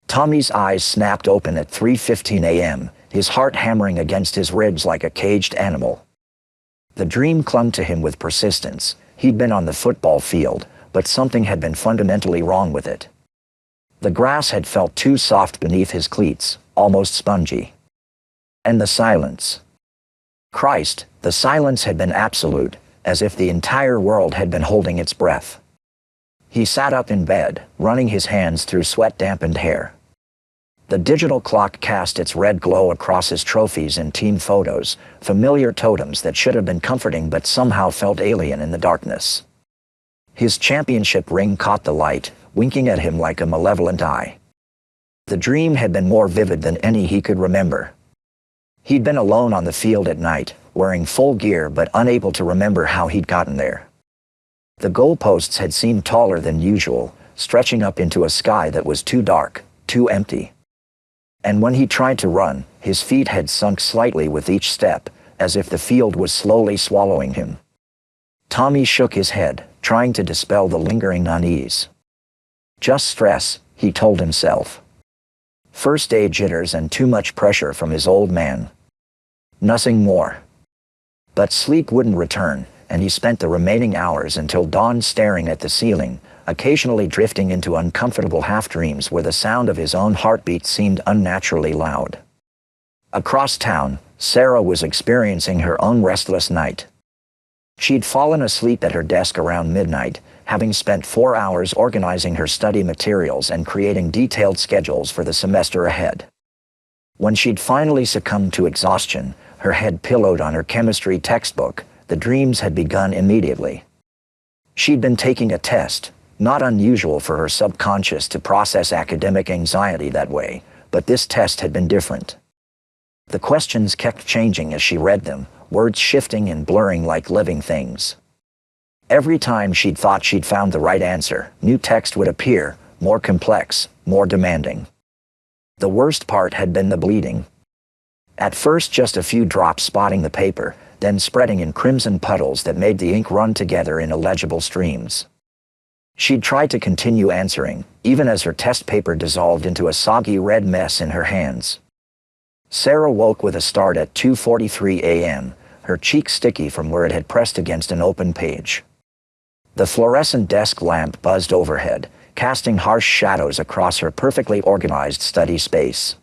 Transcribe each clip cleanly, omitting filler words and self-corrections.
Tommy's eyes snapped open at 3:15 a.m., his heart hammering against his ribs like a caged animal. The dream clung to him with persistence. He'd been on the football field, but something had been fundamentally wrong with it. The grass had felt too soft beneath his cleats, almost spongy. And the silence. Christ, the silence had been absolute, as if the entire world had been holding its breath. He sat up in bed, running his hands through sweat-dampened hair. The digital clock cast its red glow across his trophies and team photos, familiar totems that should have been comforting but somehow felt alien in the darkness. His championship ring caught the light, winking at him like a malevolent eye. The dream had been more vivid than any he could remember. He'd been alone on the field at night, wearing full gear but unable to remember how he'd gotten there. The goalposts had seemed taller than usual, stretching up into a sky that was too dark, too empty. And when he tried to run, his feet had sunk slightly with each step, as if the field was slowly swallowing him. Tommy shook his head, trying to dispel the lingering unease. Just stress, he told himself. First-day jitters and too much pressure from his old man. Nothing more. But sleep wouldn't return, and he spent the remaining hours until dawn staring at the ceiling, occasionally drifting into uncomfortable half-dreams where the sound of his own heartbeat seemed unnaturally loud. Across town, Sarah was experiencing her own restless night. She'd fallen asleep at her desk around midnight, having spent 4 hours organizing her study materials and creating detailed schedules for the semester ahead. When she'd finally succumbed to exhaustion, her head pillowed on her chemistry textbook, the dreams had begun immediately. She'd been taking a test, not unusual for her subconscious to process academic anxiety that way, but this test had been different. The questions kept changing as she read them, words shifting and blurring like living things. Every time she'd thought she'd found the right answer, new text would appear, more complex, more demanding. The worst part had been the bleeding. At first just a few drops spotting the paper, then spreading in crimson puddles that made the ink run together in illegible streams. She'd tried to continue answering, even as her test paper dissolved into a soggy red mess in her hands. Sarah woke with a start at 2:43 a.m., her cheek sticky from where it had pressed against an open page. The fluorescent desk lamp buzzed overhead, casting harsh shadows across her perfectly organized study space.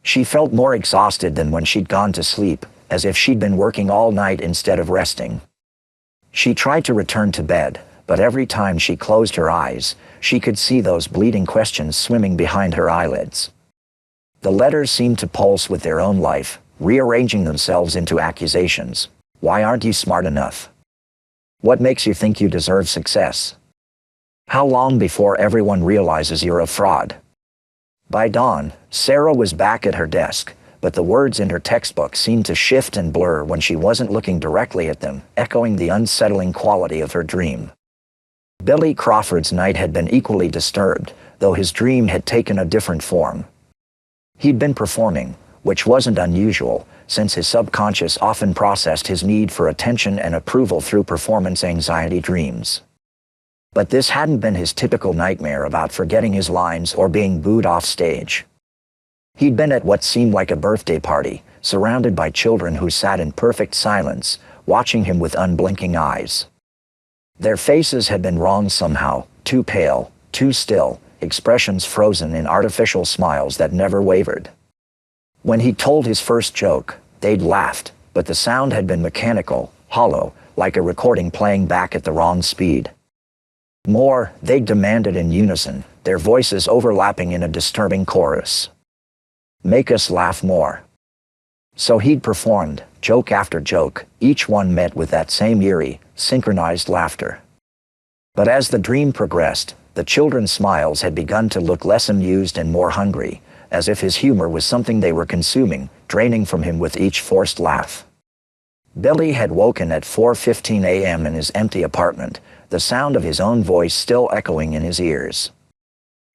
She felt more exhausted than when she'd gone to sleep, as if she'd been working all night instead of resting. She tried to return to bed, but every time she closed her eyes, she could see those bleeding questions swimming behind her eyelids. The letters seemed to pulse with their own life, rearranging themselves into accusations. Why aren't you smart enough? What makes you think you deserve success? How long before everyone realizes you're a fraud? By dawn, Sarah was back at her desk, but the words in her textbook seemed to shift and blur when she wasn't looking directly at them, echoing the unsettling quality of her dream. Billy Crawford's night had been equally disturbed, though his dream had taken a different form. He'd been performing, which wasn't unusual, since his subconscious often processed his need for attention and approval through performance anxiety dreams. But this hadn't been his typical nightmare about forgetting his lines or being booed off stage. He'd been at what seemed like a birthday party, surrounded by children who sat in perfect silence, watching him with unblinking eyes. Their faces had been wrong somehow, too pale, too still, expressions frozen in artificial smiles that never wavered. When he told his first joke, they'd laughed, but the sound had been mechanical, hollow, like a recording playing back at the wrong speed. More, they demanded in unison, their voices overlapping in a disturbing chorus. Make us laugh more. So he'd performed, joke after joke, each one met with that same eerie, synchronized laughter. But as the dream progressed, the children's smiles had begun to look less amused and more hungry, as if his humor was something they were consuming, draining from him with each forced laugh. Billy had woken at 4:15 a.m. in his empty apartment, the sound of his own voice still echoing in his ears.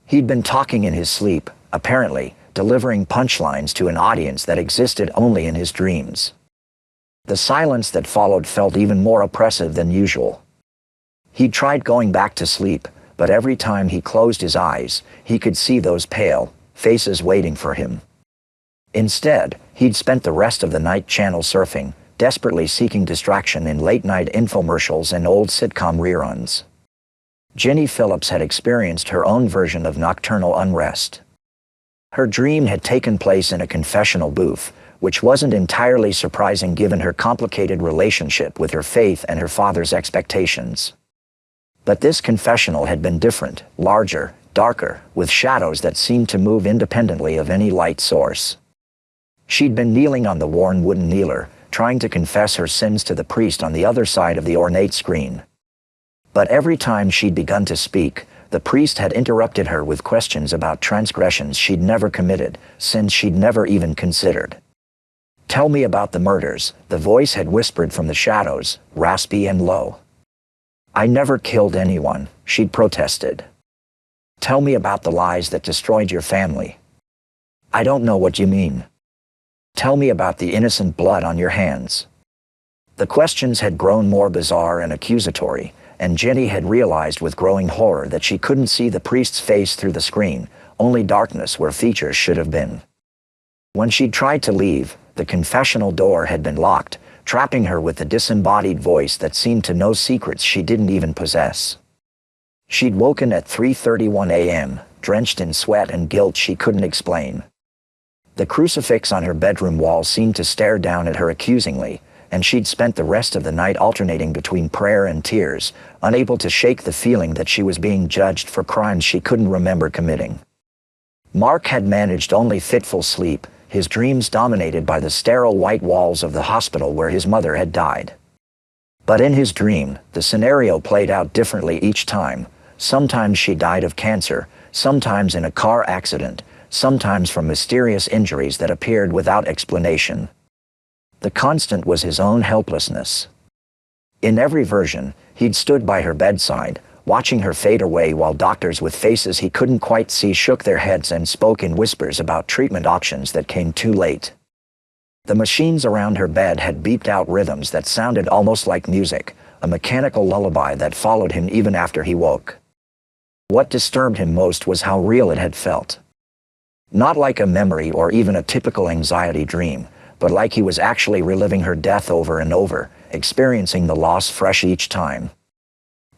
He'd been talking in his sleep, apparently, delivering punchlines to an audience that existed only in his dreams. The silence that followed felt even more oppressive than usual. He'd tried going back to sleep, but every time he closed his eyes, he could see those pale, faces waiting for him. Instead, he'd spent the rest of the night channel surfing, desperately seeking distraction in late-night infomercials and old sitcom reruns. Jenny Phillips had experienced her own version of nocturnal unrest. Her dream had taken place in a confessional booth, which wasn't entirely surprising given her complicated relationship with her faith and her father's expectations. But this confessional had been different, larger, darker, with shadows that seemed to move independently of any light source. She'd been kneeling on the worn wooden kneeler, trying to confess her sins to the priest on the other side of the ornate screen. But every time she'd begun to speak, the priest had interrupted her with questions about transgressions she'd never committed, sins she'd never even considered. "Tell me about the murders," the voice had whispered from the shadows, raspy and low. "I never killed anyone," she'd protested. "Tell me about the lies that destroyed your family." "I don't know what you mean." "Tell me about the innocent blood on your hands." The questions had grown more bizarre and accusatory, and Jenny had realized with growing horror that she couldn't see the priest's face through the screen, only darkness where features should have been. When she'd tried to leave, the confessional door had been locked, trapping her with the disembodied voice that seemed to know secrets she didn't even possess. She'd woken at 3:31 a.m., drenched in sweat and guilt she couldn't explain. The crucifix on her bedroom wall seemed to stare down at her accusingly, and she'd spent the rest of the night alternating between prayer and tears, unable to shake the feeling that she was being judged for crimes she couldn't remember committing. Mark had managed only fitful sleep, his dreams dominated by the sterile white walls of the hospital where his mother had died. But in his dream, the scenario played out differently each time. Sometimes she died of cancer, sometimes in a car accident, sometimes from mysterious injuries that appeared without explanation. The constant was his own helplessness. In every version, he'd stood by her bedside, watching her fade away while doctors with faces he couldn't quite see shook their heads and spoke in whispers about treatment options that came too late. The machines around her bed had beeped out rhythms that sounded almost like music, a mechanical lullaby that followed him even after he woke. What disturbed him most was how real it had felt. Not like a memory or even a typical anxiety dream, but like he was actually reliving her death over and over, experiencing the loss fresh each time.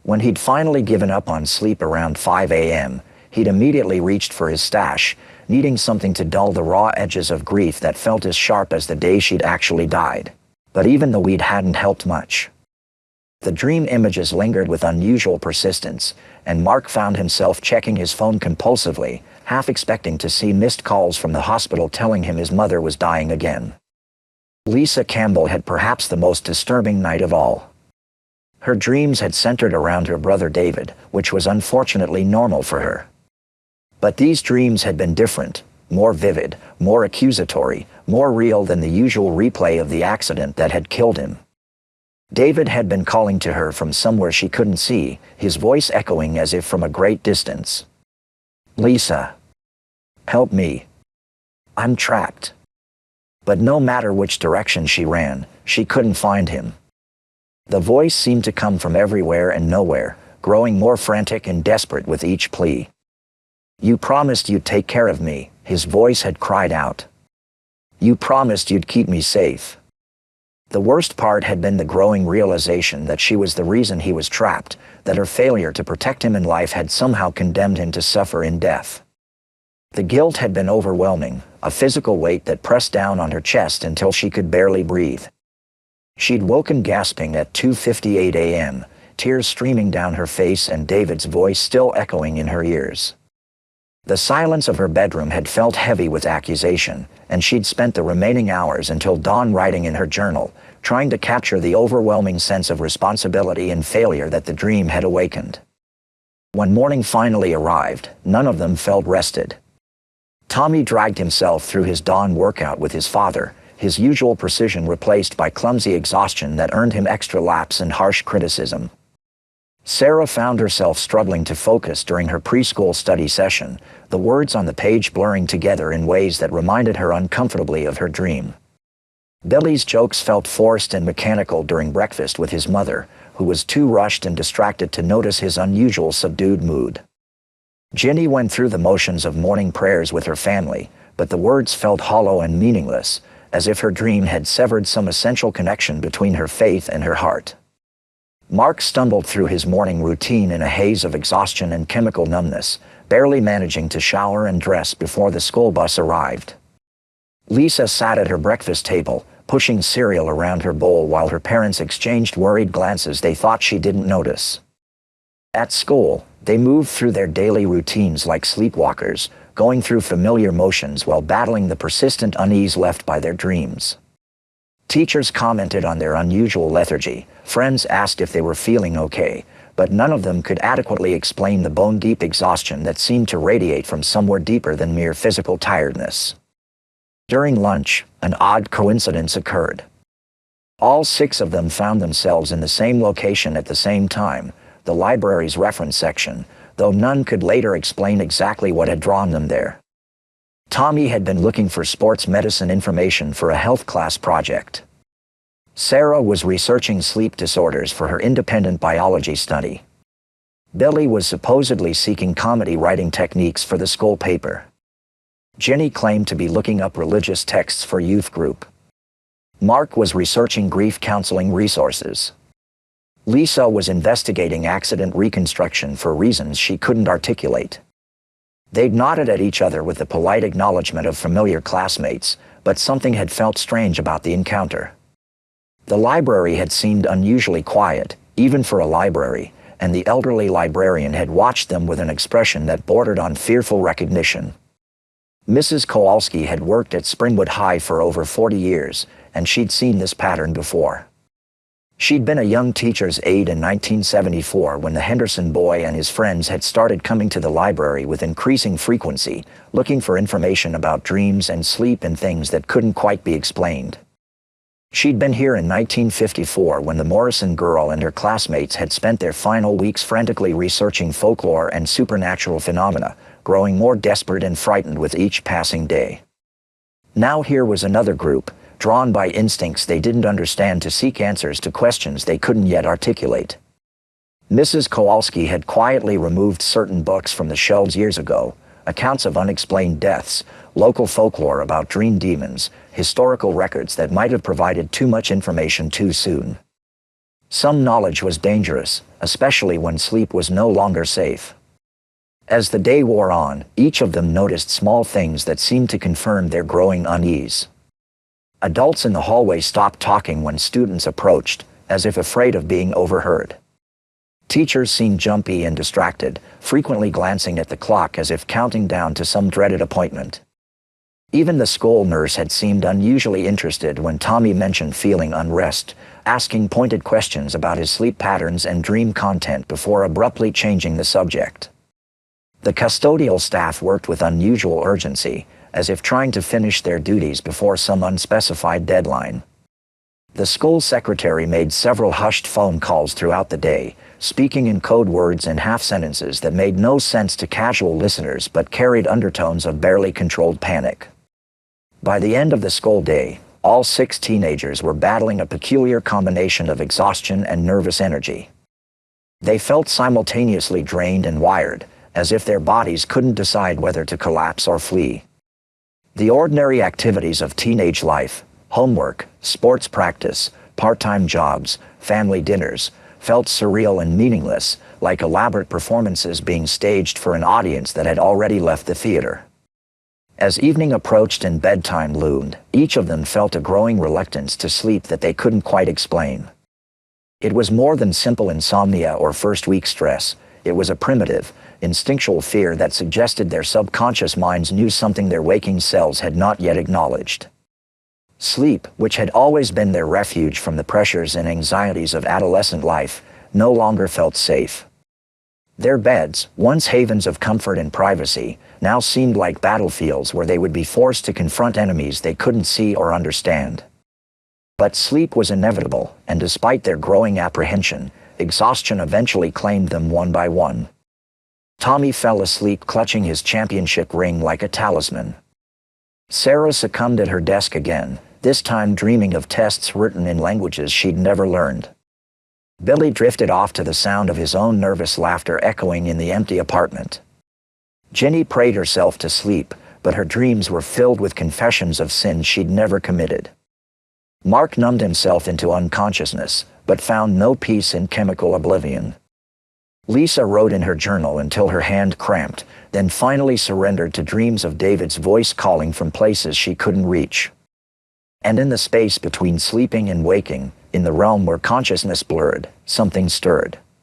When he'd finally given up on sleep around 5 a.m., he'd immediately reached for his stash, needing something to dull the raw edges of grief that felt as sharp as the day she'd actually died. But even the weed hadn't helped much. The dream images lingered with unusual persistence, and Mark found himself checking his phone compulsively, half expecting to see missed calls from the hospital telling him his mother was dying again. Lisa Campbell had perhaps the most disturbing night of all. Her dreams had centered around her brother David, which was unfortunately normal for her. But these dreams had been different, more vivid, more accusatory, more real than the usual replay of the accident that had killed him. David had been calling to her from somewhere she couldn't see, his voice echoing as if from a great distance. "Lisa. Help me. I'm trapped." But no matter which direction she ran, she couldn't find him. The voice seemed to come from everywhere and nowhere, growing more frantic and desperate with each plea. "You promised you'd take care of me," his voice had cried out. "You promised you'd keep me safe." The worst part had been the growing realization that she was the reason he was trapped, that her failure to protect him in life had somehow condemned him to suffer in death. The guilt had been overwhelming, a physical weight that pressed down on her chest until she could barely breathe. She'd woken gasping at 2:58 a.m., tears streaming down her face and David's voice still echoing in her ears. The silence of her bedroom had felt heavy with accusation, and she'd spent the remaining hours until dawn writing in her journal, trying to capture the overwhelming sense of responsibility and failure that the dream had awakened. When morning finally arrived, none of them felt rested. Tommy dragged himself through his dawn workout with his father, his usual precision replaced by clumsy exhaustion that earned him extra laps and harsh criticism. Sarah found herself struggling to focus during her preschool study session, the words on the page blurring together in ways that reminded her uncomfortably of her dream. Billy's jokes felt forced and mechanical during breakfast with his mother, who was too rushed and distracted to notice his unusual subdued mood. Ginny went through the motions of morning prayers with her family, but the words felt hollow and meaningless, as if her dream had severed some essential connection between her faith and her heart. Mark stumbled through his morning routine in a haze of exhaustion and chemical numbness, barely managing to shower and dress before the school bus arrived. Lisa sat at her breakfast table, pushing cereal around her bowl while her parents exchanged worried glances they thought she didn't notice. At school, they moved through their daily routines like sleepwalkers, going through familiar motions while battling the persistent unease left by their dreams. Teachers commented on their unusual lethargy, friends asked if they were feeling okay, but none of them could adequately explain the bone-deep exhaustion that seemed to radiate from somewhere deeper than mere physical tiredness. During lunch, an odd coincidence occurred. All 6 of them found themselves in the same location at the same time, the library's reference section, though none could later explain exactly what had drawn them there. Tommy had been looking for sports medicine information for a health class project. Sarah was researching sleep disorders for her independent biology study. Billy was supposedly seeking comedy writing techniques for the school paper. Ginny claimed to be looking up religious texts for youth group. Mark was researching grief counseling resources. Lisa was investigating accident reconstruction for reasons she couldn't articulate. They'd nodded at each other with the polite acknowledgement of familiar classmates, but something had felt strange about the encounter. The library had seemed unusually quiet, even for a library, and the elderly librarian had watched them with an expression that bordered on fearful recognition. Mrs. Kowalski had worked at Springwood High for over 40 years, and she'd seen this pattern before. She'd been a young teacher's aide in 1974 when the Henderson boy and his friends had started coming to the library with increasing frequency, looking for information about dreams and sleep and things that couldn't quite be explained. She'd been here in 1954 when the Morrison girl and her classmates had spent their final weeks frantically researching folklore and supernatural phenomena, growing more desperate and frightened with each passing day. Now here was another group, drawn by instincts they didn't understand to seek answers to questions they couldn't yet articulate. Mrs. Kowalski had quietly removed certain books from the shelves years ago, accounts of unexplained deaths, local folklore about dream demons, historical records that might have provided too much information too soon. Some knowledge was dangerous, especially when sleep was no longer safe. As the day wore on, each of them noticed small things that seemed to confirm their growing unease. Adults in the hallway stopped talking when students approached, as if afraid of being overheard. Teachers seemed jumpy and distracted, frequently glancing at the clock as if counting down to some dreaded appointment. Even the school nurse had seemed unusually interested when Tommy mentioned feeling unrest, asking pointed questions about his sleep patterns and dream content before abruptly changing the subject. The custodial staff worked with unusual urgency, as if trying to finish their duties before some unspecified deadline. The school secretary made several hushed phone calls throughout the day, speaking in code words and half-sentences that made no sense to casual listeners but carried undertones of barely controlled panic. By the end of the school day, all 6 teenagers were battling a peculiar combination of exhaustion and nervous energy. They felt simultaneously drained and wired, as if their bodies couldn't decide whether to collapse or flee. The ordinary activities of teenage life, homework, sports practice, part-time jobs, family dinners, felt surreal and meaningless, like elaborate performances being staged for an audience that had already left the theater. As evening approached and bedtime loomed, each of them felt a growing reluctance to sleep that they couldn't quite explain. It was more than simple insomnia or first-week stress. It was a primitive, instinctual fear that suggested their subconscious minds knew something their waking selves had not yet acknowledged. Sleep, which had always been their refuge from the pressures and anxieties of adolescent life, no longer felt safe. Their beds, once havens of comfort and privacy, now seemed like battlefields where they would be forced to confront enemies they couldn't see or understand. But sleep was inevitable, and despite their growing apprehension, exhaustion eventually claimed them one by one. Tommy fell asleep clutching his championship ring like a talisman. Sarah succumbed at her desk again, this time dreaming of tests written in languages she'd never learned. Billy drifted off to the sound of his own nervous laughter echoing in the empty apartment. Jenny prayed herself to sleep, but her dreams were filled with confessions of sins she'd never committed. Mark numbed himself into unconsciousness, but found no peace in chemical oblivion. Lisa wrote in her journal until her hand cramped, then finally surrendered to dreams of David's voice calling from places she couldn't reach. And in the space between sleeping and waking, in the realm where consciousness blurred, something stirred.